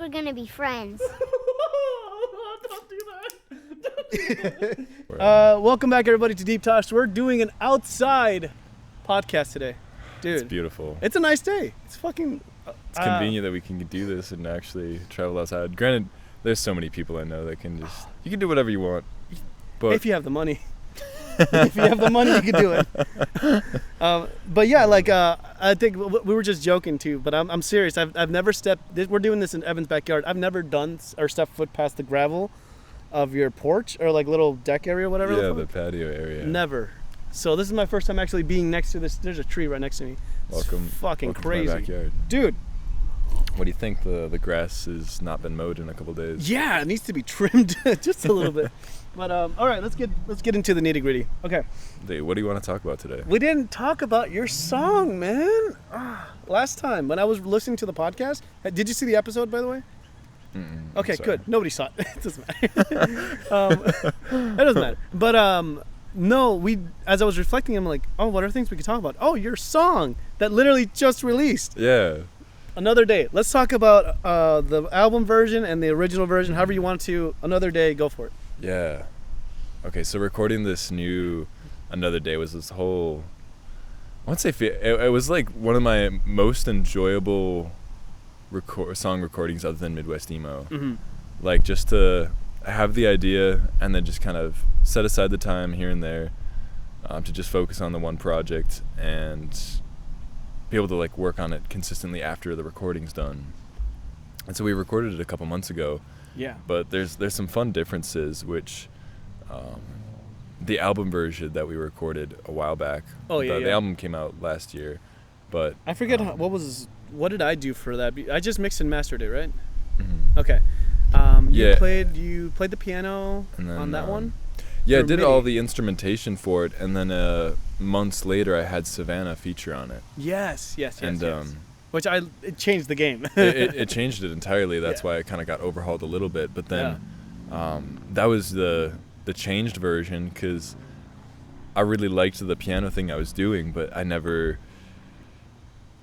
we're gonna be friends. Don't do that. Welcome back, everybody, to Deep Talks. We're doing an outside podcast today. Dude. It's beautiful. It's a nice day. It's fucking... It's convenient that we can do this and actually travel outside. Granted, there's so many people I know that can just... You can do whatever you want. But if you have the money. If you have the money, you can do it. But yeah, like I think we were just joking too. But I'm serious. I've never stepped. We're doing this in Evan's backyard. I've never done or stepped foot past the gravel of your porch or like little deck area, or whatever. Yeah, the patio area. Never. So this is my first time actually being next to this. There's a tree right next to me. Welcome. It's fucking welcome crazy, to my backyard. Dude. What do you think? The grass has not been mowed in a couple days. Yeah, it needs to be trimmed just a little bit. But all right, let's get into the nitty gritty. Okay. Dave, what do you want to talk about today? We didn't talk about your song, man. Last time when I was listening to the podcast, did you see the episode, by the way? Okay, good. Nobody saw it. It doesn't matter. It doesn't matter. But no, as I was reflecting, I'm like, oh, what are things we could talk about? Oh, your song that literally just released. Yeah. Another day. Let's talk about the album version and the original version. However you want to. Another day. Go for it. Yeah. Okay, so recording this new Another Day was this whole... I won't say... It was like one of my most enjoyable song recordings other than Midwest Emo. Mm-hmm. Like, just to have the idea and then just kind of set aside the time here and there to just focus on the one project and be able to, like, work on it consistently after the recording's done. And so we recorded it a couple months ago. Yeah. But there's some fun differences, which the album version that we recorded a while back. Oh yeah. The album came out last year, but I forget what did I do for that? I just mixed and mastered it, right? Mm-hmm. Okay. Yeah. You played the piano on that one? Yeah, I For did me. all the instrumentation for it, and then months later I had Savannah feature on it. Yes. And which it changed the game. it changed it entirely. That's Yeah. why it kind of got overhauled a little bit. But then that was the changed version, because I really liked the piano thing I was doing, but I never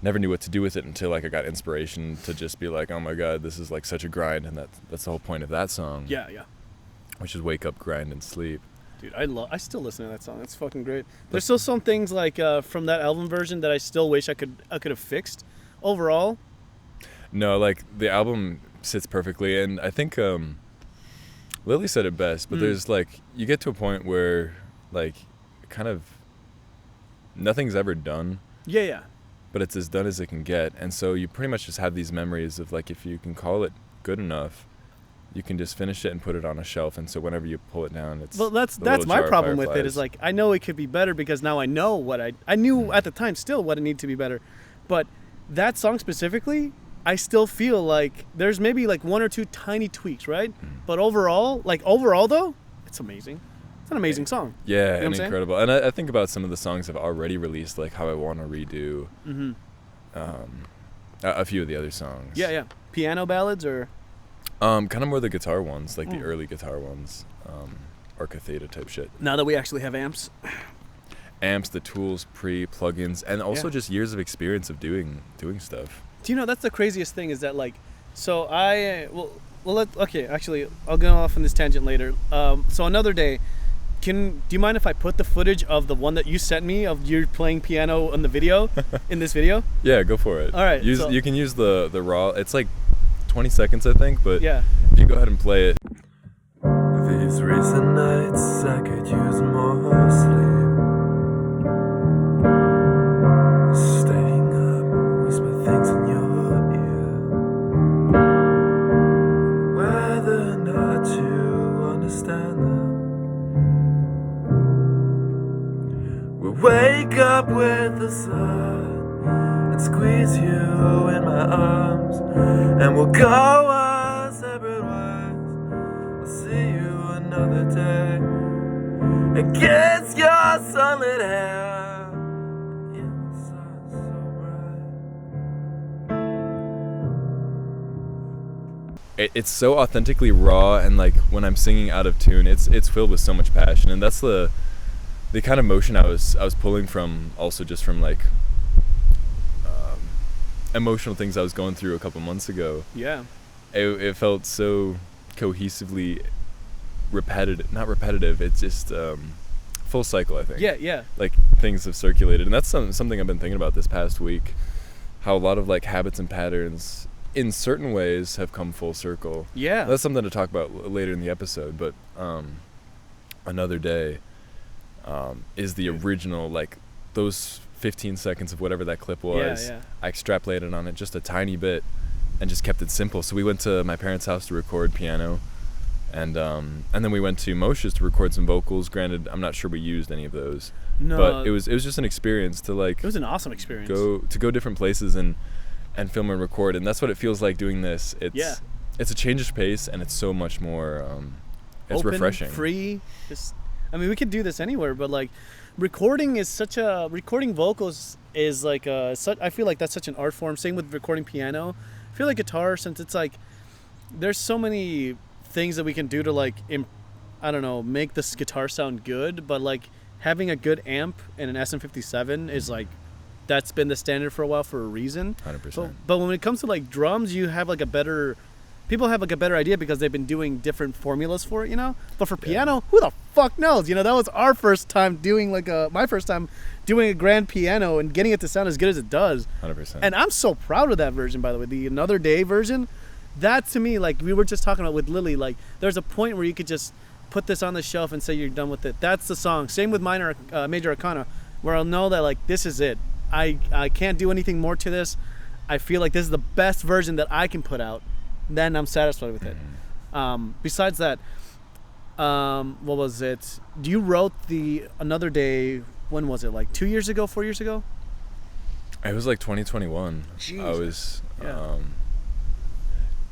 knew what to do with it until like I got inspiration to just be like, oh my god, this is like such a grind, and that's the whole point of that song. Yeah. Which is wake up, grind, and sleep. Dude, I still listen to that song. It's fucking great. There's still some things like from that album version that I still wish I could have fixed. Overall, No, like the album sits perfectly, and I think Lily said it best, but there's like, you get to a point where like kind of nothing's ever done. Yeah. But it's as done as it can get, and so you pretty much just have these memories of like, if you can call it good enough, you can just finish it and put it on a shelf, and so whenever you pull it down, it's Well, that's my problem with it, is like, I know it could be better because now I know what I knew at the time still what it needed to be better, but that song specifically, I still feel like there's maybe like one or two tiny tweaks, right? But overall though, it's amazing. It's an amazing song. Yeah, You know what I'm and saying? incredible. And I think about some of the songs I've already released, like How I Want to Redo, a few of the other songs. Yeah. Piano ballads or? Kind of more the guitar ones, like the early guitar ones, or cathedra type shit. Now that we actually have amps. Amps, the tools, plugins, and also just years of experience of doing stuff. Do you know, that's the craziest thing, is that like, so actually I'll go off on this tangent later. So Another Day, do you mind if I put the footage of the one that you sent me of you playing piano in the video, in this video? Yeah, go for it. All right. You can use the raw. It's like 20 seconds, I think, but yeah. If you go ahead and play it. These recent nights I could use more sleep. Staying up, whisper things in your ear. Whether or not you understand them, we'll wake up with the sun and squeeze you in my arms, and we'll go our separate ways. I'll see you another day against your sunlit hair. In the sun so bright. It's so authentically raw, and like when I'm singing out of tune, it's filled with so much passion, and that's the kind of motion I was pulling from, also just from like emotional things I was going through a couple months ago. Yeah. it felt so cohesively not repetitive. It's just full cycle, I think. Yeah. Like things have circulated, and that's something I've been thinking about this past week. How a lot of like habits and patterns, in certain ways, have come full circle. Yeah. That's something to talk about later in the episode. But Another Day is the original, like those 15 seconds of whatever that clip was. Yeah. I extrapolated on it just a tiny bit and just kept it simple. So we went to my parents' house to record piano. And then we went to Moshe's to record some vocals. Granted, I'm not sure we used any of those. No. But it was just an experience to like. It was an awesome experience. Go different places and film and record, and that's what it feels like doing this. It's a change of pace, and it's so much more. It's open, refreshing. Free. We could do this anywhere, but like, recording vocals is like I feel like that's such an art form. Same with recording piano. I feel like guitar, since it's like, there's so many things that we can do to like make this guitar sound good, but like having a good amp and an SM57 is like, that's been the standard for a while for a reason. 100%. But when it comes to like drums, you have like people have like a better idea because they've been doing different formulas for it, But for piano, who the fuck knows? That was our first time doing my first time doing a grand piano and getting it to sound as good as it does. 100%. And I'm so proud of that version, by the way. The Another Day version, that to me, like we were just talking about with Lily, like there's a point where you could just put this on the shelf and say you're done with it. That's the song. Same with Major Arcana, where I'll know that like this is it. I can't do anything more to this. I feel like this is the best version that I can put out. Then I'm satisfied with it. Besides that, what was it? You wrote the Another Day, when was it? Like 2 years ago, 4 years ago? It was like 2021. Jesus. I was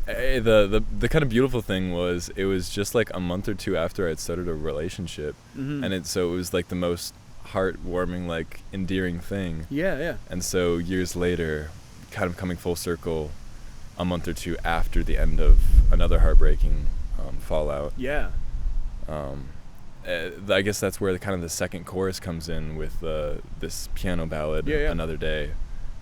the kind of beautiful thing was it was just like a month or two after I'd started a relationship, and it was like the most heartwarming, like endearing thing. Yeah. And so years later, kind of coming full circle, a month or two after the end of another heartbreaking fallout. Yeah. I guess that's where the second chorus comes in with this piano ballad, Another Day,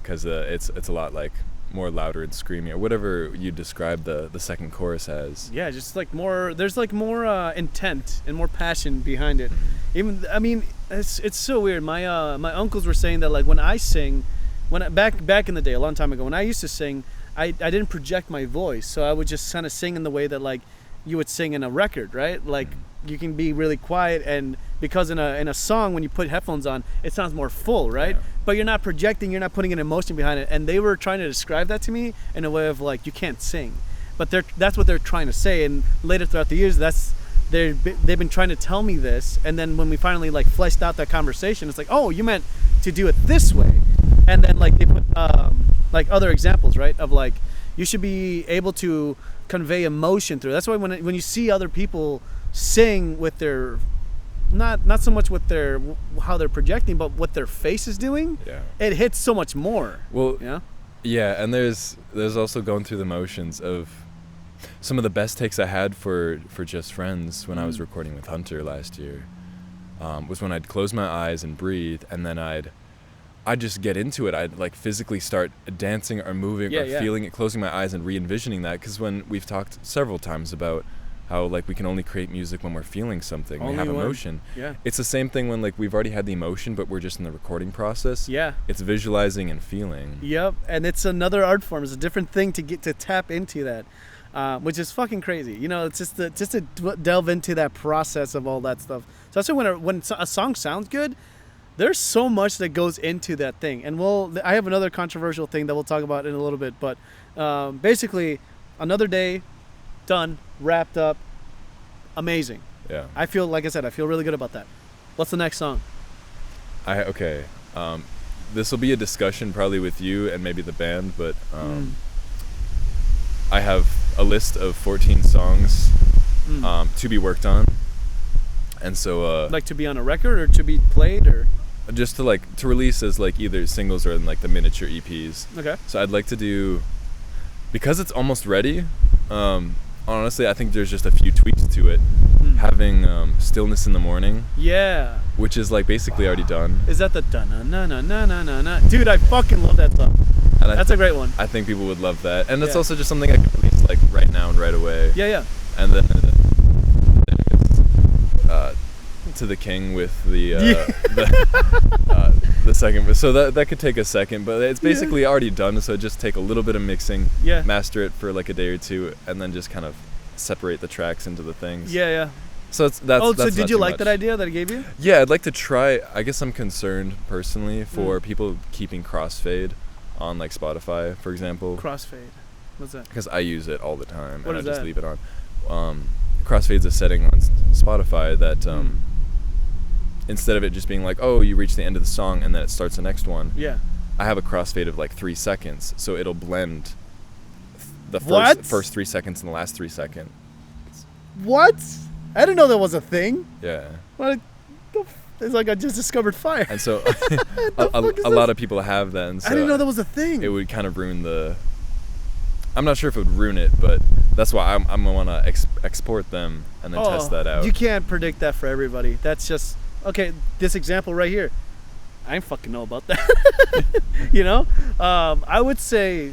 because it's a lot like more louder and screamy, or whatever you describe the second chorus as. Yeah, just like more. There's like more intent and more passion behind it. It's so weird. My uncles were saying that like when I sing, back in the day, a long time ago, when I used to sing, I didn't project my voice, so I would just kind of sing in the way that like you would sing in a record, right? Like you can be really quiet, and because in a song when you put headphones on, it sounds more full, right? Yeah. But you're not projecting, you're not putting an emotion behind it. And they were trying to describe that to me in a way of like, you can't sing, but that's what they're trying to say. And later throughout the years, they've been trying to tell me this. And then when we finally like fleshed out that conversation, it's like, oh, you meant to do it this way. And then like they put like other examples, right, of like you should be able to convey emotion through. That's why when you see other people sing with their not so much with their how they're projecting, but what their face is doing, it hits so much more. Well, yeah, and there's also going through the motions of some of the best takes I had for Just Friends when I was recording with Hunter last year, was when I'd close my eyes and breathe, and then I'd just get into it. I'd like physically start dancing or moving or feeling it, closing my eyes and re-envisioning that, because when we've talked several times about how like we can only create music when we're feeling something, we have emotion. Yeah. It's the same thing when like we've already had the emotion, but we're just in the recording process. Yeah. It's visualizing and feeling. Yep. And it's another art form. It's a different thing to get to tap into that, which is fucking crazy. It's just to delve into that process of all that stuff. So that's why when a song sounds good, there's so much that goes into that thing. And I have another controversial thing that we'll talk about in a little bit, but basically, Another Day, done, wrapped up, amazing. Yeah. I feel, like I said, really good about that. What's the next song? This will be a discussion probably with you and maybe the band, but I have a list of 14 songs to be worked on. And so like to be on a record or to be played, or just to release as like either singles or in like the miniature EPs. Okay. So I'd like to do, because it's almost ready, honestly, I think there's just a few tweaks to it. Having Stillness in the Morning. Yeah. Which is like basically already done. Is that the da-na-na-na-na-na-na? Dude, I fucking love that song. And that's a great one. I think people would love that. And that's also just something I can release like right now and right away. Yeah. And then to the king with the the second. So that could take a second, but it's basically already done. So just take a little bit of mixing, master it for like a day or two, and then just kind of separate the tracks into the things. Yeah. So that's so did you like that idea that I gave you? Yeah, I'd like to try. I guess I'm concerned personally for people keeping crossfade on like Spotify, for example. Crossfade, what's that? Because I use it all the time, What and I is just that? leave it on. Crossfade's a setting on Spotify that instead of it just being like, oh, you reach the end of the song and then it starts the next one. Yeah. I have a crossfade of like 3 seconds, so it'll blend the first 3 seconds and the last 3 seconds. What? I didn't know that was a thing. Yeah. What? It's like I just discovered fire. And so a lot of people have that. And so I didn't know that was a thing. It would kind of ruin the... I'm not sure if it would ruin it, but that's why I'm going to want to export them and then test that out. You can't predict that for everybody. That's just... Okay, this example right here. I ain't fucking know about that. You know? I would say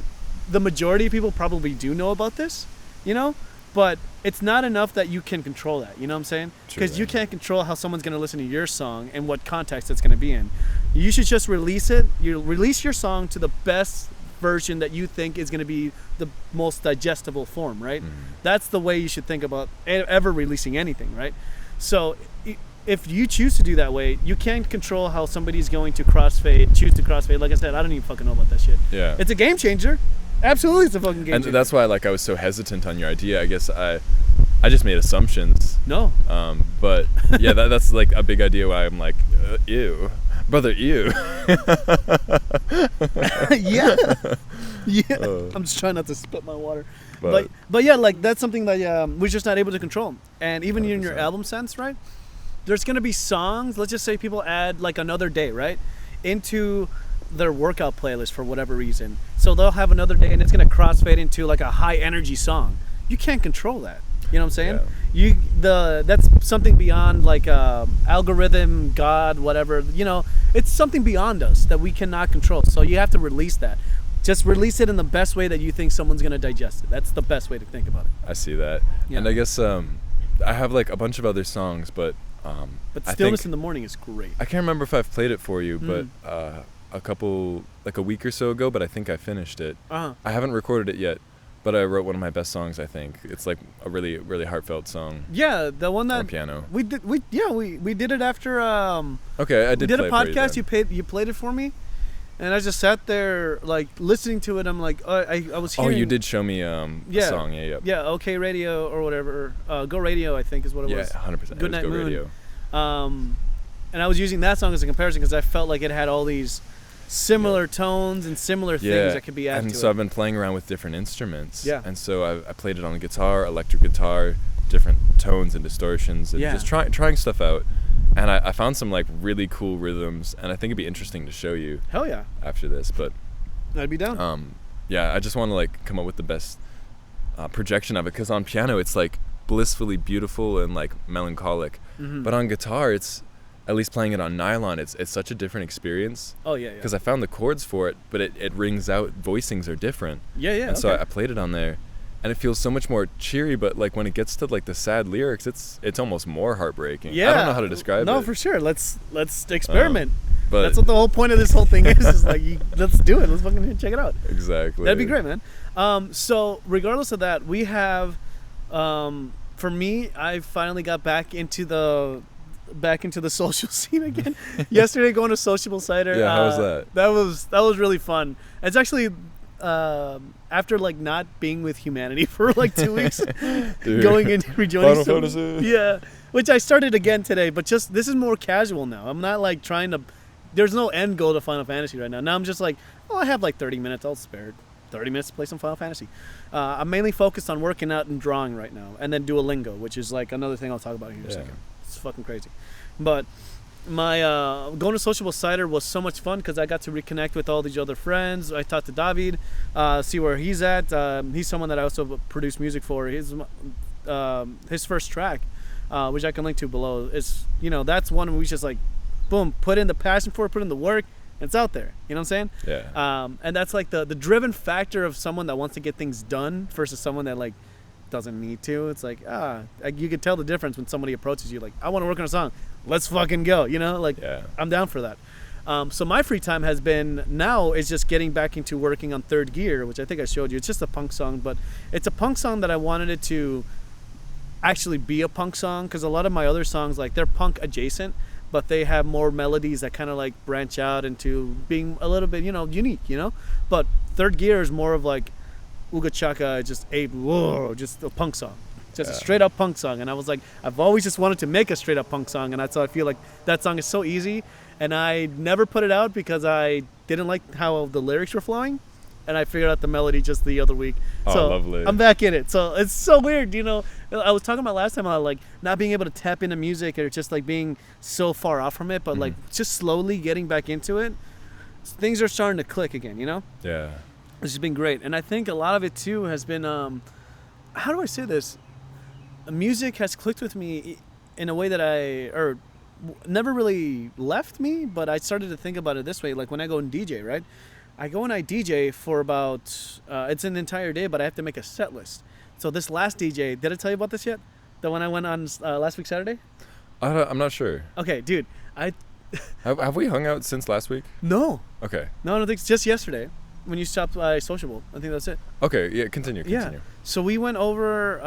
the majority of people probably do know about this, you know? But it's not enough that you can control that. You know what I'm saying? Because you can't control how someone's going to listen to your song and what context it's going to be in. You should just release it. You release your song to the best version that you think is going to be the most digestible form, right? That's the way you should think about ever releasing anything, right? So if you choose to do that way, you can't control how somebody's going to choose to crossfade. Like I said, I don't even fucking know about that shit. Yeah. It's a game changer. Absolutely, it's a fucking game changer. And that's why I was so hesitant on your idea. I guess I just made assumptions. No. But yeah, that's like a big idea why I'm like, ew. Brother, ew. Yeah. I'm just trying not to spit my water. But yeah, like that's something that we're just not able to control. And even 100%. In your album sense, right? There's going to be songs, let's just say people add like Another Day, right? Into their workout playlist for whatever reason. So they'll have Another Day and it's going to crossfade into like a high energy song. You can't control that. You know what I'm saying? Yeah. That's something beyond like algorithm, God, whatever. You know, it's something beyond us that we cannot control. So you have to release that. Just release it in the best way that you think someone's going to digest it. That's the best way to think about it. I see that. Yeah. And I guess I have like a bunch of other songs, but Stillness in the Morning is great. I can't remember if I've played it for you, but a week or so ago, but I think I finished it. I haven't recorded it yet, but I wrote one of my best songs, I think. It's like a really, really heartfelt song. Yeah, the one that on piano. We did it after okay, I did. We did a podcast, you played it for me. And I just sat there like listening to it. I'm like, I was hearing. Oh, you did show me a song. Yeah. OK Radio or whatever. Go Radio, I think is what it was. Yeah, 100%. Good Night Moon. Radio. And I was using that song as a comparison because I felt like it had all these similar tones and similar things that could be added to it. And so I've been playing around with different instruments. Yeah. And so I played it on the guitar, electric guitar, different tones and distortions, and just trying stuff out. And I found some like really cool rhythms, and I think it'd be interesting to show you. Hell yeah. After this, but I'd be down. Yeah, I just want to like come up with the best projection of it, because on piano it's like blissfully beautiful and like melancholic, but on guitar it's, at least playing it on nylon, it's such a different experience. Oh yeah. Because I found the chords for it, but it rings out. Voicings are different. Yeah. And so I played it on there. And it feels so much more cheery, but like when it gets to like the sad lyrics, it's almost more heartbreaking. Yeah. I don't know how to describe it. No, for sure. Let's experiment. But that's what the whole point of this whole thing is like, let's do it. Let's fucking check it out. Exactly. That'd be great, man. So regardless of that, we have, for me, I finally got back into the social scene again. Yesterday, going to Sociable Cider. Yeah, how was that? That was really fun. It's actually after like not being with humanity for like 2 weeks, going and rejoining Final Fantasy. Yeah, which I started again today, but just this is more casual now. I'm not like trying to. There's no end goal to Final Fantasy right now. Now I'm just like, I have like 30 minutes. I'll spare 30 minutes to play some Final Fantasy. I'm mainly focused on working out and drawing right now, and then Duolingo, which is like another thing I'll talk about here in a second. It's fucking crazy, but my going to Sociable Cider was so much fun because I got to reconnect with all these other friends. I talked to David, see where he's at. He's someone that I also produce music for. His first track, which I can link to below, is that's one we just like, boom, put in the passion for it, put in the work, It's out there. You know what I'm saying? Yeah. And that's like the driven factor of someone that wants to get things done versus someone that like doesn't need to. It's like, you can tell the difference when somebody approaches you like, I want to work on a song. Let's fucking go. You know, like I'm down for that. So my free time has been now is just getting back into working on Third Gear, which I think I showed you. It's just a punk song, but it's a punk song that I wanted it to actually be a punk song, because a lot of my other songs, like, they're punk adjacent, but they have more melodies that kind of like branch out into being a little bit, you know, unique, you know. But Third Gear is more of like Ooga Chaka, just a punk song. Just a straight up punk song. And I was like, I've always just wanted to make a straight up punk song, and that's how I feel like that song is so easy. And I never put it out because I didn't like how the lyrics were flowing, and I figured out the melody just the other week. So lovely. I'm back in it. So it's so weird, you know. I was talking about last time about like not being able to tap into music, or just like being so far off from it, but like just slowly getting back into it. Things are starting to click again, you know? Yeah. This has been great. And I think a lot of it too has been, how do I say this? Music has clicked with me in a way that never really left me, but I started to think about it this way. Like when I go and DJ, right? I go and I DJ for about, it's an entire day, but I have to make a set list. So this last DJ, did I tell you about this yet? The one I went on last week Saturday? I'm not sure. Okay, dude. Have we hung out since last week? No. Okay. No, I don't think it's just yesterday when you stopped by Sociable. I think that's it. Okay, yeah, continue. Yeah. So we went over,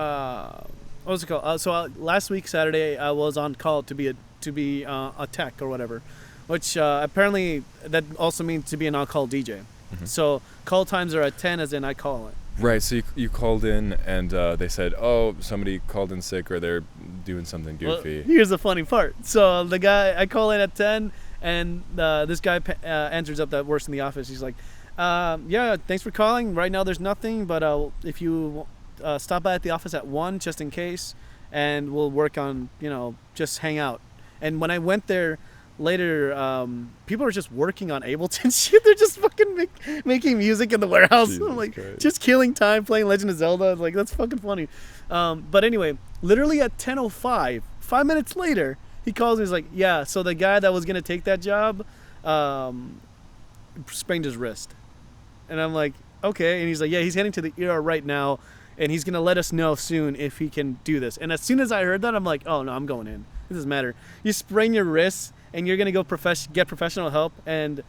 what was it called? Last week Saturday, I was on call to be a tech or whatever, which apparently that also means to be an on-call DJ. Mm-hmm. So call times are at 10, as in I call it. Right, so you called in and they said, oh, somebody called in sick or they're doing something goofy. Well, here's the funny part. So the guy, I call in at 10, and this guy answers up that works in the office. He's like, yeah, thanks for calling. Right now there's nothing, but if you stop by at the office at 1 just in case, and we'll work on, you know, just hang out. And when I went there later, people are just working on Ableton shit. They're just fucking making music in the warehouse. Jesus I'm like, Christ. Just killing time playing Legend of Zelda. Like, that's fucking funny. But anyway, literally at 10:05, 5 minutes later, he calls me. He's like, yeah, so the guy that was going to take that job sprained his wrist. And I'm like, okay. And he's like, yeah, he's heading to the ER right now, and he's going to let us know soon if he can do this. And as soon as I heard that, I'm like, oh, no, I'm going in. It doesn't matter. You sprain your wrist, and you're going to go get professional help. And,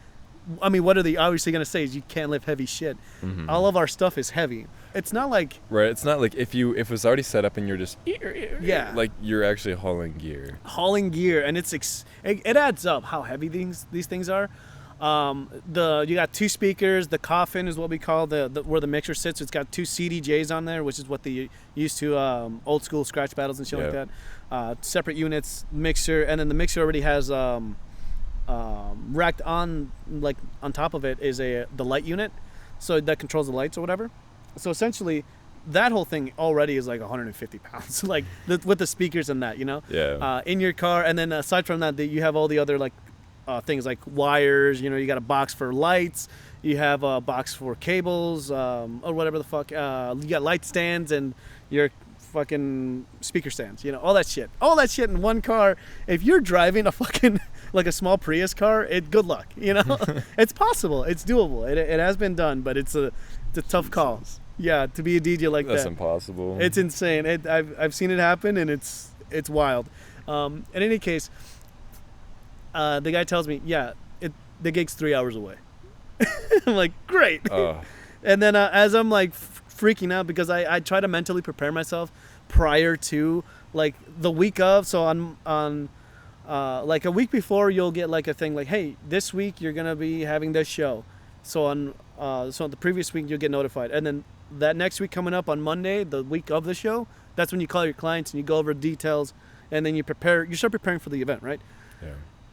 I mean, what are they obviously going to say is you can't lift heavy shit. Mm-hmm. All of our stuff is heavy. It's not like... Right, it's not like if it was already set up and you're just... Yeah. Like, you're actually hauling gear. And it adds up how heavy these things are. You got 2 speakers. The coffin is what we call where the mixer sits. It's got 2 CDJs on there, which is what they used to old school scratch battles and shit like that. Separate units, mixer, and then the mixer already has racked on, like on top of it is the light unit, so that controls the lights or whatever. So essentially, that whole thing already is like 150 pounds, like with the speakers and that, you know. Yeah. In your car, and then aside from that, you have all the other like things like wires. You know, you got a box for lights. You have a box for cables, or whatever the fuck. You got light stands and your fucking speaker stands, you know, all that shit in one car. If you're driving a fucking like a small Prius car, good luck, you know. It's possible, it's doable, it has been done, but it's a tough call. Yeah, to be a DJ like that's that, impossible. It's insane. I've seen it happen, and it's wild. In any case, the guy tells me, yeah, the gig's 3 hours away. I'm like, great. And then as I'm like freaking out, because I try to mentally prepare myself prior to like the week of. So on like a week before, you'll get like a thing like, hey, this week you're gonna be having this show. So on the previous week you'll get notified, and then that next week coming up on Monday, the week of the show, that's when you call your clients and you go over details, and then you start preparing for the event, right? Yeah.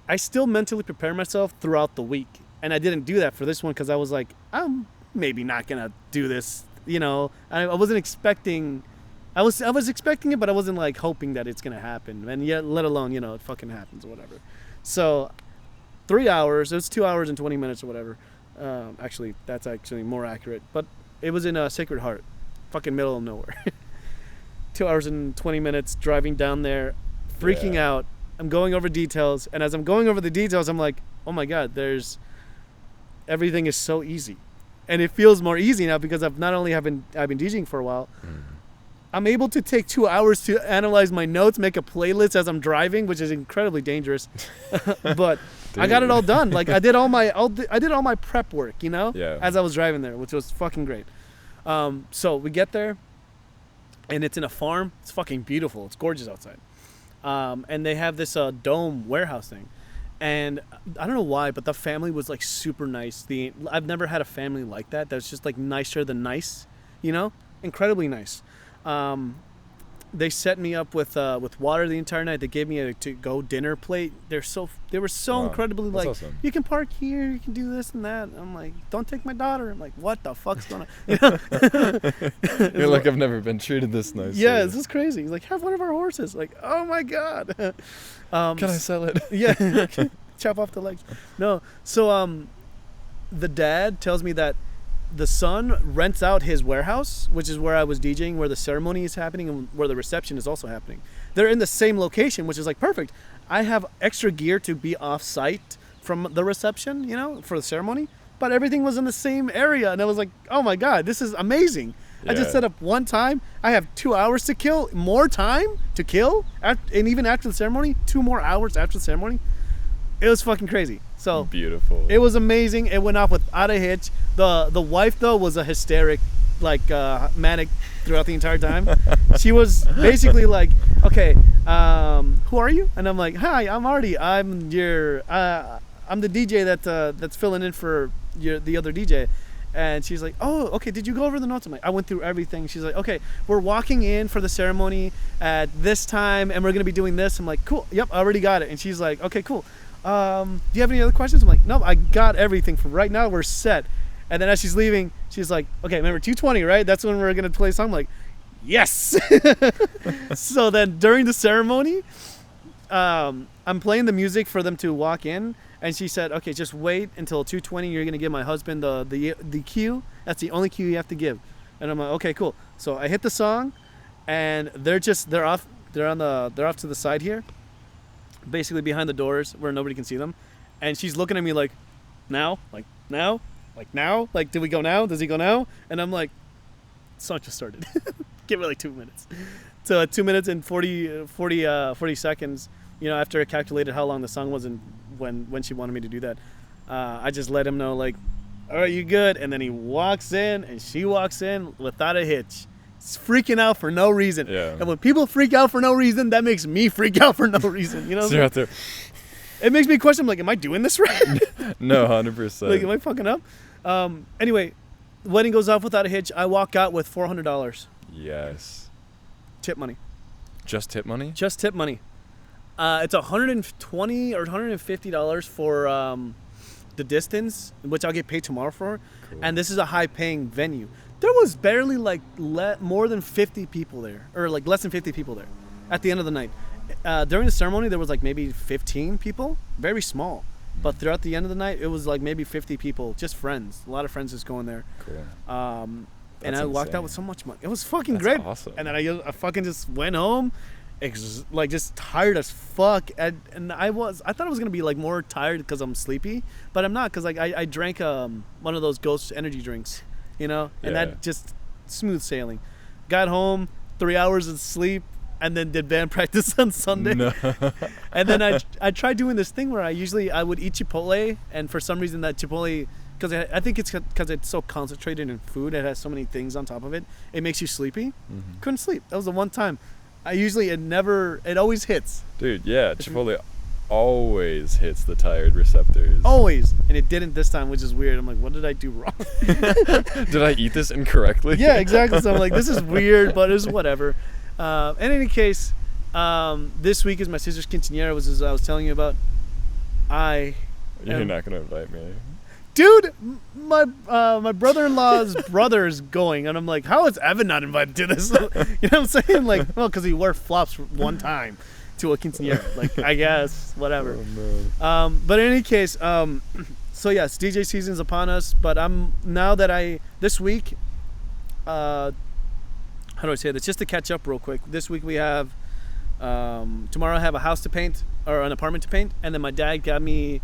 I still mentally prepare myself throughout the week, and I didn't do that for this one because I was like, I'm maybe not gonna do this. You know, I wasn't expecting. I was expecting it, but I wasn't like hoping that it's gonna happen. And yet, let alone, you know, it fucking happens or whatever. So, 3 hours. It was 2 hours and 20 minutes or whatever. Actually, that's actually more accurate. But it was in Sacred Heart, fucking middle of nowhere. 2 hours and 20 minutes driving down there, freaking out. I'm going over details, and as I'm going over the details, I'm like, oh my god, there's everything is so easy, and it feels more easy now because I've been DJing for a while. I'm able to take 2 hours to analyze my notes, make a playlist as I'm driving, which is incredibly dangerous. But I got it all done. Like I did all my prep work, you know, as I was driving there, which was fucking great. So we get there, and it's in a farm. It's fucking beautiful. It's gorgeous outside. And they have this dome warehouse thing. And I don't know why, but the family was like super nice. I've never had a family like that. That's just like nicer than nice, you know, incredibly nice. They set me up with water the entire night. They gave me a to-go dinner plate. They were so incredibly like, awesome. You can park here, you can do this and that. I'm like, don't take my daughter. I'm like, what the fuck's going on? You know? You're like, I've never been treated this nice. Yeah, this is crazy. He's like, have one of our horses. Like, oh my god. Can I sell it? Yeah, chop off the legs. No, so the dad tells me that the son rents out his warehouse, which is where I was DJing, where the ceremony is happening and where the reception is also happening. They're in the same location, which is like perfect. I have extra gear to be off site from the reception, you know, for the ceremony, but everything was in the same area. And I was like, oh my God, this is amazing. Yeah. I just set up one time. I have 2 hours to kill, more time to kill. And even after the ceremony, 2 more hours after the ceremony. It was fucking crazy. So beautiful. It was amazing. It went off without a hitch. The wife though was a hysteric, like manic throughout the entire time. She was basically like, okay, who are you? And I'm like, hi, I'm Arty. I'm the DJ that's filling in for the other DJ. And she's like, oh, okay, did you go over the notes? I'm like, I went through everything. She's like, okay, we're walking in for the ceremony at this time and we're gonna be doing this. I'm like, cool, yep, I already got it. And she's like, okay, cool. Do you have any other questions? I'm like, no, I got everything for right now. We're set. And then as she's leaving, she's like, okay, remember 2:20, right? That's when we're going to play a song. I'm like, yes. So then during the ceremony, I'm playing the music for them to walk in. And she said, okay, just wait until 2:20. You're going to give my husband the cue. That's the only cue you have to give. And I'm like, okay, cool. So I hit the song and they're off to the side here. Basically behind the doors where nobody can see them, and she's looking at me like, now, did we go now? Does he go now? And I'm like, song just started. Give it like 2 minutes. So at 2 minutes and 40 seconds, you know, after I calculated how long the song was and when she wanted me to do that, I just let him know like, all right, you good? And then he walks in and she walks in without a hitch. It's freaking out for no reason. Yeah. And when people freak out for no reason, that makes me freak out for no reason. You know what so I'm out there. It makes me question, like, am I doing this right? No, 100%. Like, am I fucking up? Anyway, wedding goes off without a hitch. I walk out with $400. Yes. Tip money. Just tip money? Just tip money. It's $120 or $150 for the distance, which I'll get paid tomorrow for. Cool. And this is a high-paying venue. There was barely like more than 50 people there, or like less than 50 people there at the end of the night. During the ceremony, there was like maybe 15 people, very small. But throughout the end of the night, it was like maybe 50 people, just friends. A lot of friends just going there. Cool. And I walked out with so much money. It was fucking great. Awesome. And then I fucking just went home, like just tired as fuck. And I thought I was gonna be like more tired because I'm sleepy, but I'm not, because like I drank one of those Ghost energy drinks. You know, and that just smooth sailing. Got home, 3 hours of sleep, and then did band practice on Sunday. No. And then I tried doing this thing where I would eat Chipotle, and for some reason that Chipotle, because I think it's because it's so concentrated in food, it has so many things on top of it, it makes you sleepy. Mm-hmm. Couldn't sleep. That was the one time. It always hits. Dude, yeah, Chipotle always hits the tired receptors. Always. And it didn't this time, which is weird. I'm like, what did I do wrong? Did I eat this incorrectly? Yeah, exactly. So I'm like, this is weird, but it's whatever. In any case, this week is my sister's quinceañera, as I was telling you about. You're not going to invite me. Dude, my brother-in-law's brother is going, and I'm like, how is Evan not invited to this? You know what I'm saying? Like, well, because he wore flops one time to a quinceañera. Like, I guess, whatever. Oh, no. But in any case, so yes, DJ season's upon us. But this week, how do I say this? Just to catch up real quick. This week we have, tomorrow I have a house to paint, or an apartment to paint, and then my dad got me,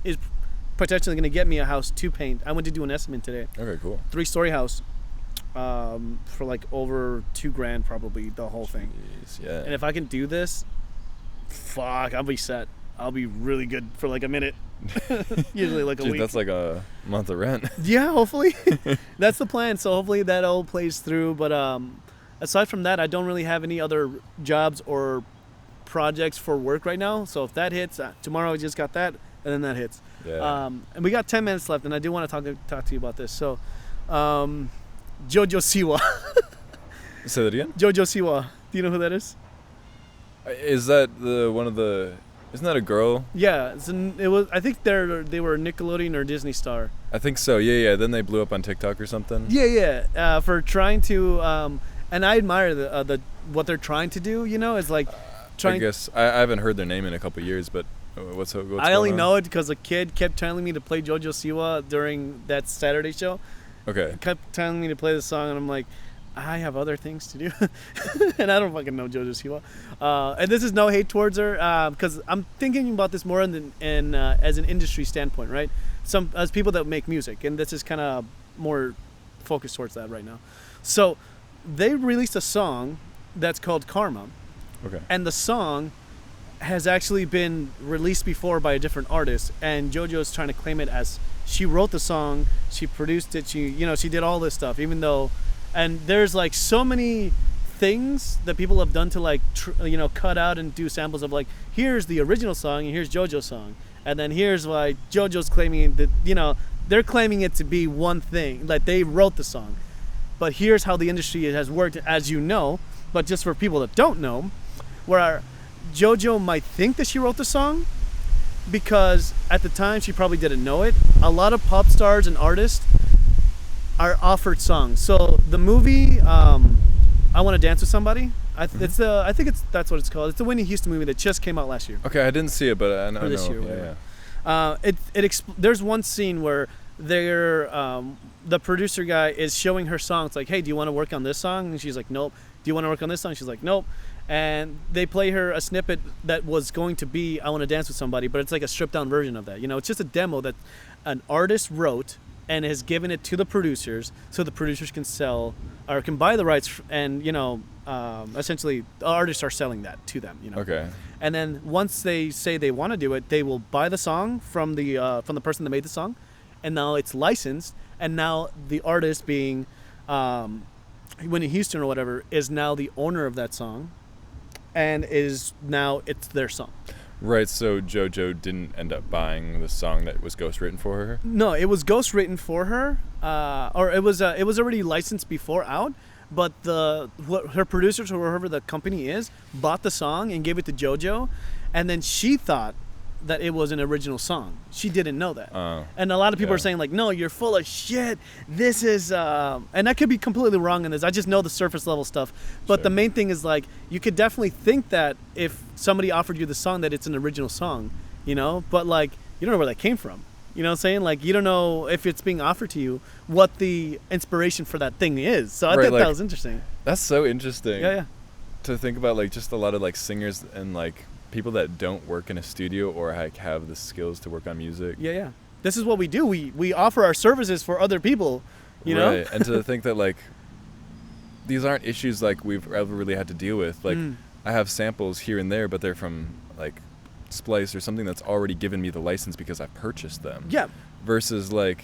potentially going to get me a house to paint. I went to do an estimate today. Okay, cool. 3-story house for like over $2,000 probably, the whole thing. Jeez, yeah. And if I can do this, fuck, I'll be set. I'll be really good for like a minute. Usually like a Dude, week. that's like a month of rent. Yeah, hopefully. That's the plan. So hopefully that all plays through. But aside from that, I don't really have any other jobs or projects for work right now. So if that hits, tomorrow I just got that, and then that hits. Yeah. And we got 10 minutes left, and I do want to talk to you about this. So Jojo Siwa. Say that again? Jojo Siwa. Do you know who that is? Is that isn't that a girl? Yeah, it was. I think they were a Nickelodeon or Disney star. I think so. Yeah. Then they blew up on TikTok or something. Yeah. For trying to, and I admire the what they're trying to do. You know, is like trying. I guess I haven't heard their name in a couple of years, but what's I only know it because a kid kept telling me to play Jojo Siwa during that Saturday show. Okay. He kept telling me to play the song, and I'm like, I have other things to do, and I don't fucking know Jojo Siwa. And this is no hate towards her, because I'm thinking about this more as an industry standpoint, right? As people that make music, and this is kind of more focused towards that right now. So they released a song that's called Karma, Okay. and the song has actually been released before by a different artist, and JoJo's trying to claim it as she wrote the song, she produced it, she did all this stuff, even though. And there's like so many things that people have done to like cut out and do samples of like, here's the original song and here's JoJo's song, and then here's why JoJo's claiming that they're claiming it to be one thing, like they wrote the song, but here's how the industry has worked, as you know. But just for people that don't know, where JoJo might think that she wrote the song because at the time she probably didn't know it. A lot of pop stars and artists are offered songs. So the movie I Want to Dance with Somebody, I think that's what it's called. It's the Whitney Houston movie that just came out last year. Okay, I didn't see it, but I know. Or this year, whatever. There's one scene where the producer guy is showing her song. It's like, hey, do you want to work on this song? And she's like, nope. Do you want to work on this song? She's like, nope. And they play her a snippet that was going to be I Want to Dance with Somebody, but it's like a stripped down version of that. It's just a demo that an artist wrote and has given it to the producers, so the producers can sell or can buy the rights, and essentially the artists are selling that to them. Okay. And then once they say they want to do it, they will buy the song from the person that made the song, and now it's licensed, and now the artist, being Whitney Houston or whatever, is now the owner of that song, and it's their song. Right, so JoJo didn't end up buying the song that was ghostwritten for her? No, it was ghostwritten for her, or it was already licensed before out, but her producers, or whoever the company is, bought the song and gave it to JoJo, and then she thought that it was an original song. She didn't know that. And a lot of people are saying like, no, you're full of shit. This is, and I could be completely wrong in this. I just know the surface level stuff. But the main thing is like, you could definitely think that if somebody offered you the song that it's an original song, but like, you don't know where that came from. You know what I'm saying? Like, you don't know if it's being offered to you, what the inspiration for that thing is. So I thought that was interesting. That's so interesting. Yeah. To think about like just a lot of like singers and like people that don't work in a studio or like have the skills to work on music. Yeah. This is what we do. We offer our services for other people, you know? Right. And to think that like these aren't issues like we've ever really had to deal with. Like I have samples here and there, but they're from like Splice or something that's already given me the license because I purchased them. Yeah. Versus like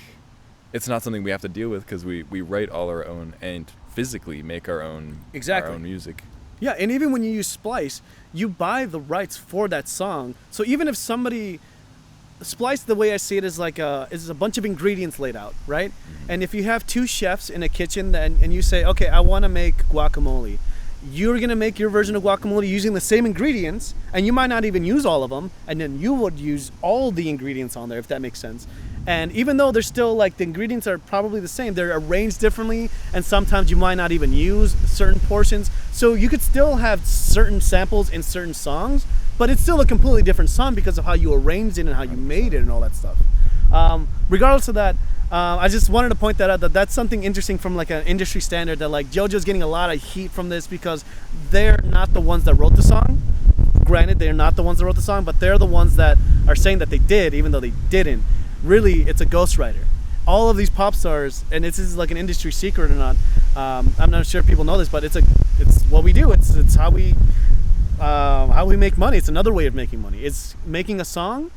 it's not something we have to deal with because we write all our own and physically make our own music. Yeah, and even when you use Splice, you buy the rights for that song. So even if somebody, Splice, the way I see it, is like is a bunch of ingredients laid out, right? Mm-hmm. And if you have two chefs in a kitchen and you say, okay, I want to make guacamole, you're going to make your version of guacamole using the same ingredients, and you might not even use all of them, and then you would use all the ingredients on there, if that makes sense. And even though they're still like, the ingredients are probably the same, they're arranged differently, and sometimes you might not even use certain portions. So you could still have certain samples in certain songs, but it's still a completely different song because of how you arranged it and how you made it and all that stuff. Regardless of that, I just wanted to point that out, that's something interesting from like an industry standard, that like JoJo's getting a lot of heat from this because they're not the ones that wrote the song. Granted, they're not the ones that wrote the song, but they're the ones that are saying that they did, even though they didn't. really it's a ghostwriter. All of these pop stars, and this is like an industry secret or not. I'm not sure if people know this, but it's what we do. It's how we make money. It's another way of making money. It's making a song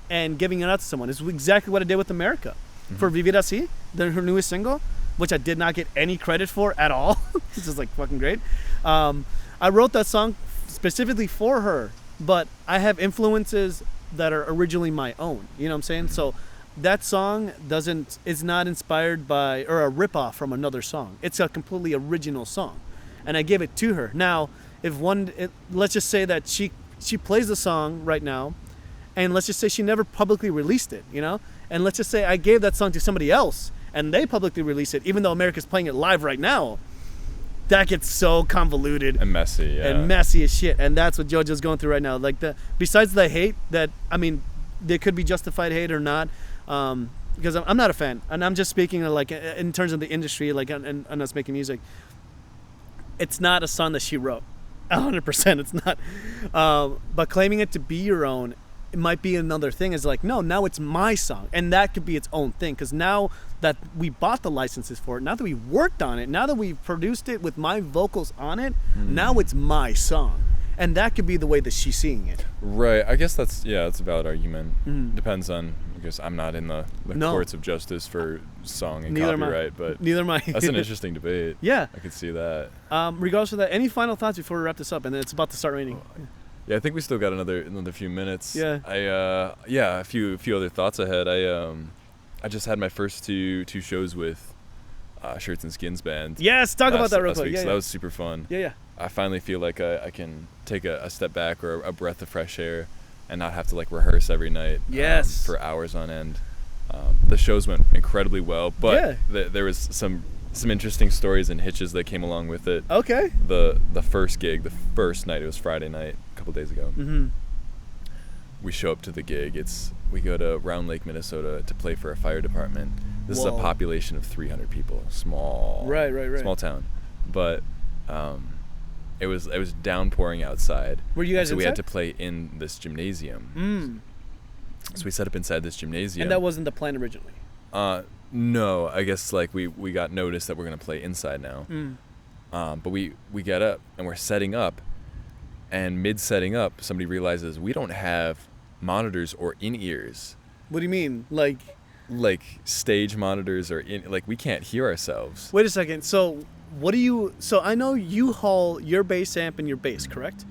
and giving it out to someone. It's exactly what I did with America. For VVR, her newest single, which I did not get any credit for at all. It's just like fucking great. I wrote that song specifically for her, but I have influences that are originally my own. You know what I'm saying? So that song is not inspired by or a ripoff from another song. It's a completely original song, and I gave it to her. Now, let's just say that she plays the song right now, and let's just say she never publicly released it, you know? And let's just say I gave that song to somebody else, and they publicly release it, even though America's playing it live right now. That gets so convoluted and messy, and messy as shit, and that's what JoJo's going through right now. Like besides the hate that, I mean, there could be justified hate or not. Because I'm not a fan, and I'm just speaking like in terms of the industry, like and us making music. It's not a song that she wrote, 100%. It's not. But claiming it to be your own, it might be another thing. Is like, no, now it's my song, and that could be its own thing. Because now that we bought the licenses for it, now that we worked on it, now that we've produced it with my vocals on it, now it's my song. And that could be the way that she's seeing it. Right. I guess that's a valid argument. Depends on, because I'm not in the courts of justice for song and copyright, but neither am I. That's an interesting debate. Yeah. I could see that. Regardless of that, any final thoughts before we wrap this up? And then it's about to start raining. Yeah, I think we still got another few minutes. Yeah. A few other thoughts ahead. I just had my first two shows with Shirts and Skins band. Yes, talk about that real quick. So that was super fun. Yeah. I finally feel like I can take a step back or a breath of fresh air and not have to like rehearse every night for hours on end. The shows went incredibly well, but there was some interesting stories and hitches that came along with it. Okay. The first gig, the first night, it was Friday night a couple days ago. We show up to the gig. We go to Round Lake, Minnesota to play for a fire department. This is a population of 300 people, small town, but it was downpouring outside. Were you guys so inside? We had to play in this gymnasium. So we set up inside this gymnasium. And that wasn't the plan originally? No, I guess like we got notice that we're gonna play inside now. But we get up and we're setting up, and mid setting up, somebody realizes we don't have monitors or in-ears. What do you mean? Like stage monitors or we can't hear ourselves. Wait a second. So I know you haul your bass amp and your bass, correct?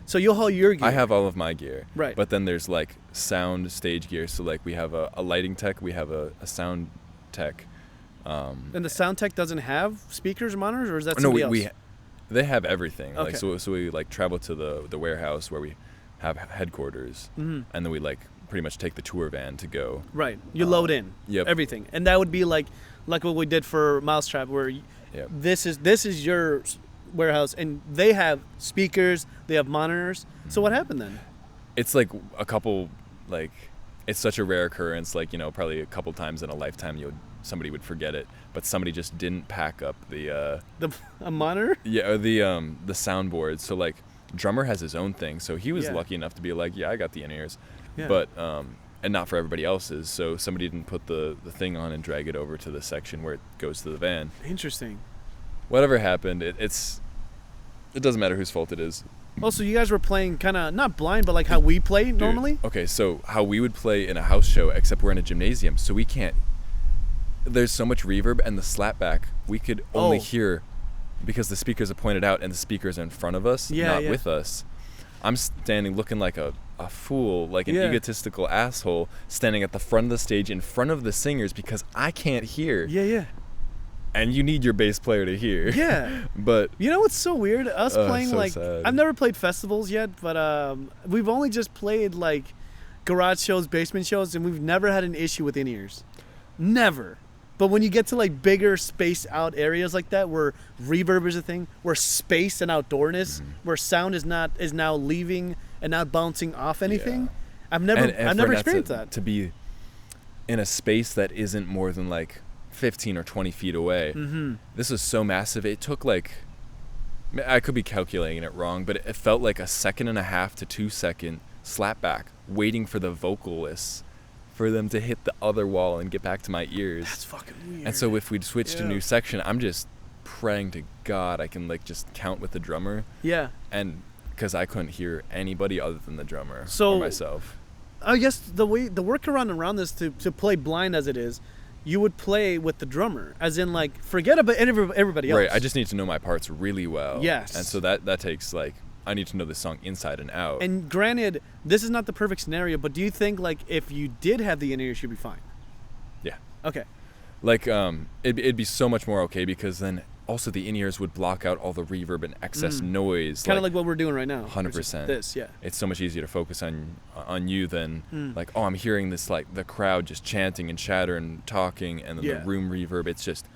So you'll haul your gear. I have all of my gear. Right. But then there's like sound stage gear. So like we have a lighting tech, we have a sound tech. And the sound tech doesn't have speakers or monitors, or is that somebody else? They have everything. Okay. Like so we like travel to the warehouse where we have headquarters, and then we like pretty much take the tour van to go. Right. You load in. Yep. Everything, and that would be like what we did for Mousetrap, where this is your warehouse, and they have speakers, they have monitors. So what happened then? It's like a couple, like it's such a rare occurrence, like, you know, probably a couple times in a lifetime somebody would forget it, but somebody just didn't pack up a monitor? Yeah, or the soundboard. So like drummer has his own thing, so he was lucky enough to be like, I got the in-ears. But and not for everybody else's, so somebody didn't put the thing on and drag it over to the section where it goes to the van. Interesting. Whatever happened, it doesn't matter whose fault it is. Also, you guys were playing kind of not blind, but like how we play normally? Okay, so how we would play in a house show, except we're in a gymnasium, so we can't. There's so much reverb, and the slapback we could only hear because the speakers are pointed out and the speakers are in front of us, not with us. I'm standing looking like a fool, like an egotistical asshole, standing at the front of the stage in front of the singers because I can't hear. Yeah. And you need your bass player to hear. Yeah. But you know what's so weird? Us playing so like sad. I've never played festivals yet, but we've only just played like garage shows, basement shows, and we've never had an issue with in-ears. Never. But when you get to like bigger spaced out areas like that, where reverb is a thing, where space and outdoorness, where sound is now leaving and not bouncing off anything, I've never experienced that. To be in a space that isn't more than like 15 or 20 feet away. This is so massive. It took like, I could be calculating it wrong, but it felt like a 1.5 to 2 second slapback waiting for the vocalists for them to hit the other wall and get back to my ears. That's fucking weird. And so if we'd switch to a new section, I'm just praying to God I can like just count with the drummer. Yeah. And because I couldn't hear anybody other than the drummer or myself. I guess the workaround around this to play blind as it is, you would play with the drummer, as in like forget about everybody else. Right. I just need to know my parts really well. Yes. And so that takes like I need to know the song inside and out. And granted, this is not the perfect scenario, but do you think like if you did have the in-ears, you'd be fine? Yeah. Okay. Like it'd be so much more okay because then also the in-ears would block out all the reverb and excess noise. Kind of like what we're doing right now. 100%. This, yeah. It's so much easier to focus on you than like, oh, I'm hearing this like the crowd just chanting and chatter and talking and then the room reverb. It's just,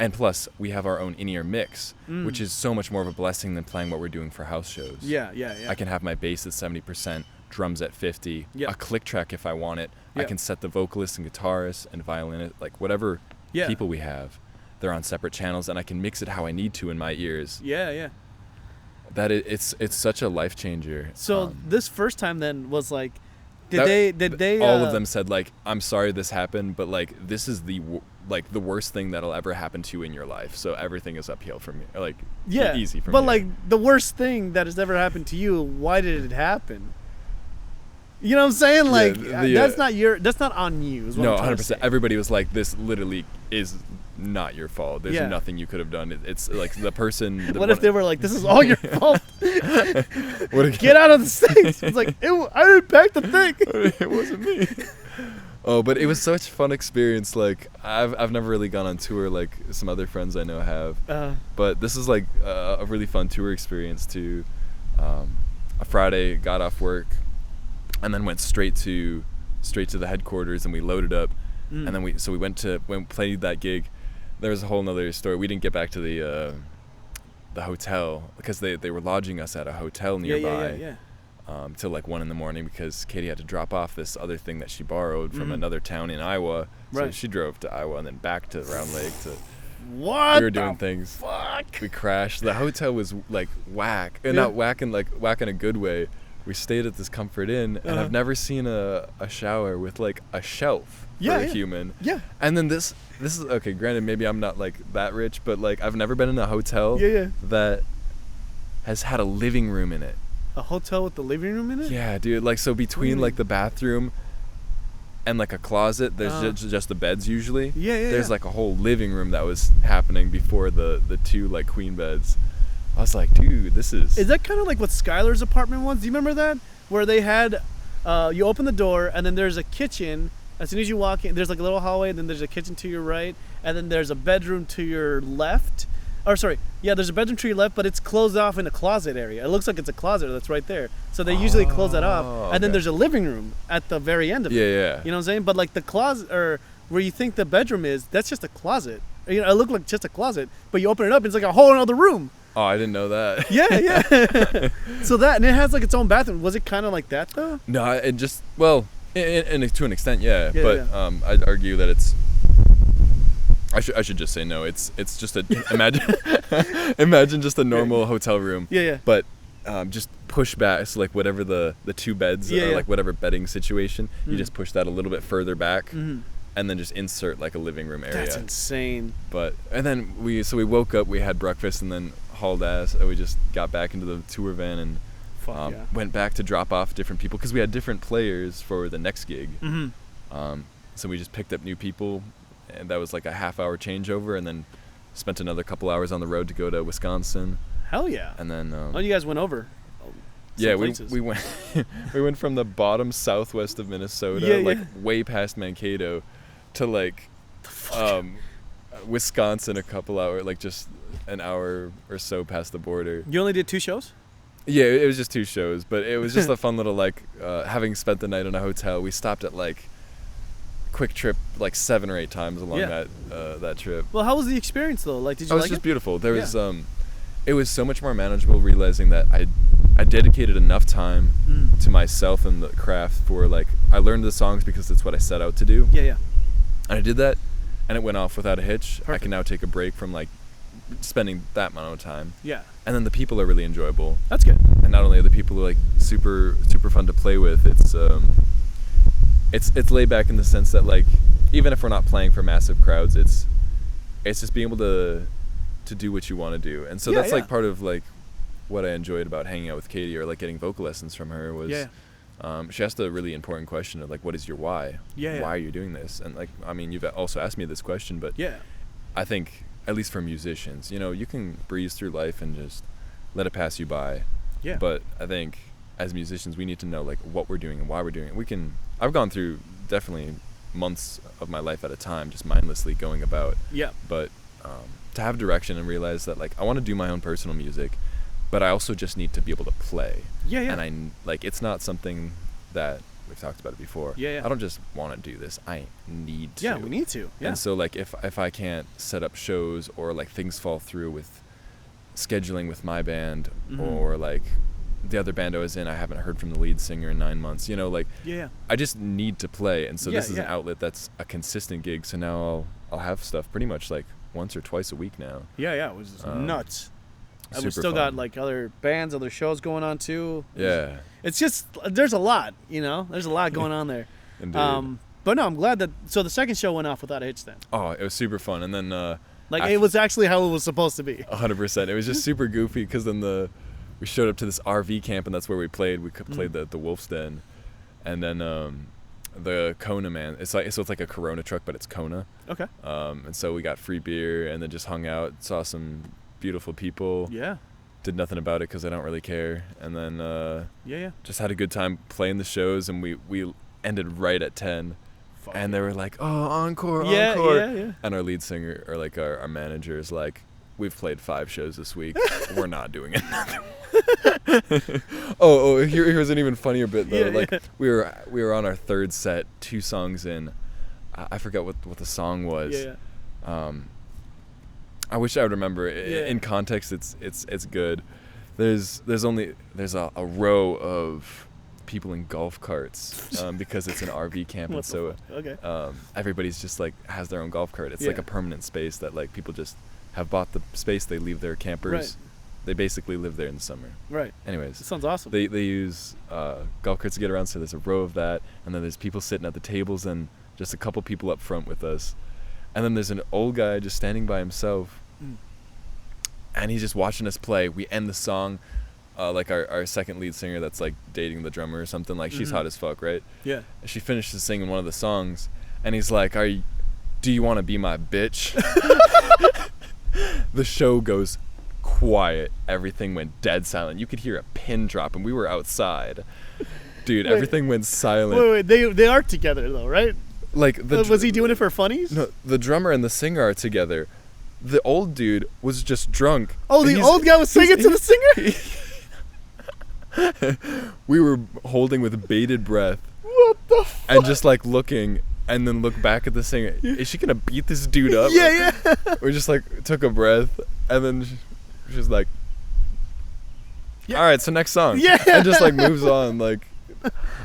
and plus we have our own in-ear mix, which is so much more of a blessing than playing what we're doing for house shows. Yeah. I can have my bass at 70%, drums at 50, a click track if I want it. I can set the vocalist and guitarist and violinist, like whatever people we have. They're on separate channels, and I can mix it how I need to in my ears. Yeah. It's such a life changer. So this first time then was like, did they? All of them said like, I'm sorry this happened, but like this is the worst thing that'll ever happen to you in your life. So everything is uphill from me, like easy from me. But like the worst thing that has ever happened to you, why did it happen? You know what I'm saying? Like that's not on you. No, 100%. Everybody was like, this literally is not your fault. There's nothing you could have done. It's like the person. What if they were like, this is all your fault? Get out of the stage. It's like, I didn't pack the thing. It wasn't me. Oh, but it was such a fun experience. Like I've never really gone on tour like some other friends I know have. But this is like a really fun tour experience too. A Friday, got off work, and then went straight to the headquarters, and we loaded up, and then we played that gig. There was a whole nother story. We didn't get back to the hotel because they were lodging us at a hotel nearby till like 1 a.m. because Katie had to drop off this other thing that she borrowed from another town in Iowa. So she drove to Iowa and then back to Round Lake to. What? We were doing things. Fuck. We crashed. The hotel was like whack, and not whack in a good way. We stayed at this Comfort Inn, and I've never seen a shower with like a shelf for a human. Yeah. And then this is okay. Granted, maybe I'm not like that rich, but like I've never been in a hotel that has had a living room in it. A hotel with the living room in it? Yeah, dude. Like so between like the bathroom and like a closet, there's just the beds usually. There's like a whole living room that was happening before the two like queen beds. I was like, dude, this is... Is that kind of like what Skylar's apartment was? Do you remember that? Where they had, you open the door, and then there's a kitchen. As soon as you walk in, there's like a little hallway, and then there's a kitchen to your right, and then there's a bedroom to your left. Or sorry, there's a bedroom to your left, but it's closed off in a closet area. It looks like it's a closet that's right there. So they usually close that off. And then there's a living room at the very end of it. Yeah. You know what I'm saying? But like the closet, or where you think the bedroom is, that's just a closet. You know, it looked like just a closet, but you open it up, it's like a whole other room. Oh, I didn't know that. Yeah. So and it has like its own bathroom. Was it kind of like that though? No, it just, well, in to an extent, but I'd argue that it's, I should just say no. It's just imagine just a normal hotel room. But just push back, so like whatever the two beds or like whatever bedding situation, you just push that a little bit further back. And then just insert like a living room area. That's insane. And then we woke up, we had breakfast, and then hauled ass, and we just got back into the tour van and went back to drop off different people because we had different players for the next gig. So we just picked up new people, and that was like a half-hour changeover, and then spent another couple hours on the road to go to Wisconsin. Hell yeah! And then you guys went over. We went we went from the bottom southwest of Minnesota, like way past Mankato, to like Wisconsin a couple hours, like just an hour or so past the border. You only did 2 shows? Yeah, it was just 2 shows, but it was just a fun little like having spent the night in a hotel. We stopped at like Quick Trip like 7 or 8 times along that trip. Well, how was the experience though? Like, did you like it? It was just beautiful. There was it was so much more manageable, realizing that I dedicated enough time to myself and the craft for like, I learned the songs because it's what I set out to do. And I did that, and it went off without a hitch. Perfect. I can now take a break from like spending that amount of time. And then the people are really enjoyable. That's good. And not only are the people like super fun to play with, it's it's laid back in the sense that like even if we're not playing for massive crowds, it's just being able to do what you want to do. And so that's like part of like what I enjoyed about hanging out with Katie, or like getting vocal lessons from her, was she asked a really important question of like, what is your why? Why are you doing this? And like, I mean, you've also asked me this question, but I think at least for musicians, you know, you can breeze through life and just let it pass you by. But I think as musicians, we need to know like what we're doing and why we're doing it. I've gone through definitely months of my life at a time just mindlessly going about. But to have direction and realize that like I want to do my own personal music, but I also just need to be able to play. And I like, it's not something that we've talked about it before. I don't just want to do this. I need to. We need to. And so like if I can't set up shows, or like things fall through with scheduling with my band, or like the other band I was in, I haven't heard from the lead singer in 9 months, you know, like I just need to play. And so this is an outlet that's a consistent gig. So now I'll have stuff pretty much like once or twice a week now. It was nuts. And we still got like other bands, other shows going on too. It's just, there's a lot, you know, there's a lot going on there. Indeed. But no, I'm glad that, so the second show went off without a hitch then. Oh, it was super fun. And then like it was actually how it was supposed to be. 100%. It was just super goofy, because then we showed up to this RV camp, and that's where we played. We played the Wolf's Den, and then the Kona man. It's like a Corona truck, but it's Kona. Okay. And so we got free beer, and then just hung out, saw some beautiful people. Did nothing about it because I don't really care. And then just had a good time playing the shows, and we ended right at 10. And they were like, "Oh, encore, encore!" And our lead singer, or like our manager, is like, "We've played 5 shows this week. We're not doing another one." Here's an even funnier bit though. We were on our 3rd set, 2 songs in. I forgot what the song was. I wish I would remember. In context, it's good. There's a row of people in golf carts because it's an RV camp, and so everybody's just like has their own golf cart. It's like a permanent space that like people just have bought the space. They leave their campers. They basically live there in the summer. Anyways, that sounds awesome. They use golf carts to get around, so there's a row of that, and then there's people sitting at the tables, and just a couple people up front with us. And then there's an old guy just standing by himself, and he's just watching us play. We end the song, like our second lead singer that's like dating the drummer or something. Like she's hot as fuck, right? She finishes singing one of the songs, and he's like, "Do you want to be my bitch?" The show goes quiet. Everything went dead silent. You could hear a pin drop, and we were outside. Dude, everything went silent. Wait, they are together though, right? Like was he doing it for funnies? No, the drummer and the singer are together. The old dude was just drunk. Oh, the old guy was singing to the singer? We were holding with bated breath. What the fuck? And just like looking, and then look back at the singer. Is she gonna beat this dude up? We just like took a breath, and then she's like, "All right, so next song." And just like moves on. Like,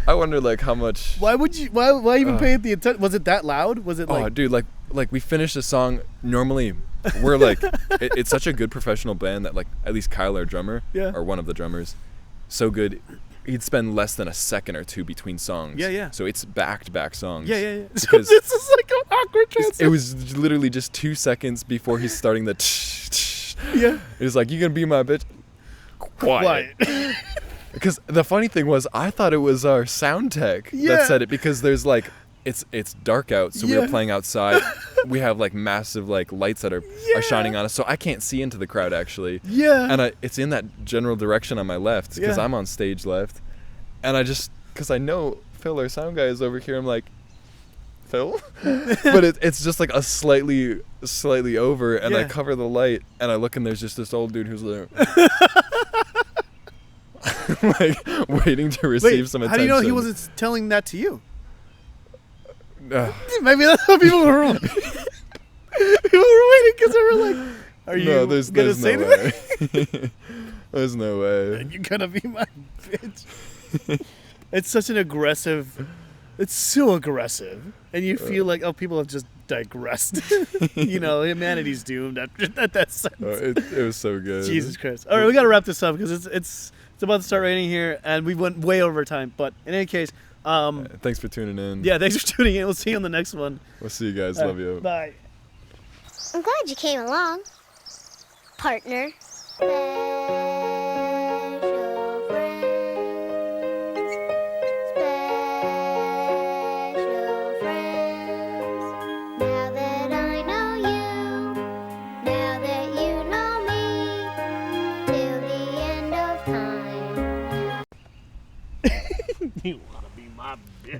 I wonder like how much. Why even pay it the attention? Was it that loud? Was it like? Oh, dude, like we finished the song. Normally, we're like, it's such a good professional band that like at least Kyle, our drummer, or one of the drummers, so good. He'd spend less than a second or two between songs. So it's back-to-back songs. Because this is like an awkward transition. It was literally just 2 seconds before he's starting the It was like, "You gonna be my bitch?" Quiet. Because the funny thing was, I thought it was our sound tech that said it, because there's like, it's dark out, so we were playing outside. We have like massive like lights that are shining on us, so I can't see into the crowd actually. And it's in that general direction on my left, because I'm on stage left, and because I know Phil, our sound guy, is over here. I'm like, "Phil," but it's just like a slightly over, and I cover the light, and I look, and there's just this old dude who's like. Like waiting to receive some attention. How do you know he wasn't telling that to you? Maybe that's what people were wrong. People were waiting because they were like, "Are you gonna say that?" There's no way. You're gonna be my bitch. It's such an aggressive. It's so aggressive, and you feel like people have just digressed. You know, humanity's doomed after that sentence. It was so good. Jesus Christ! All right, we gotta wrap this up because it's about to start raining here, and we went way over time. But in any case, Thanks for tuning in. Yeah, thanks for tuning in. We'll see you on the next one. We'll see you guys. Love you. Bye. I'm glad you came along, partner. You want to be my bitch.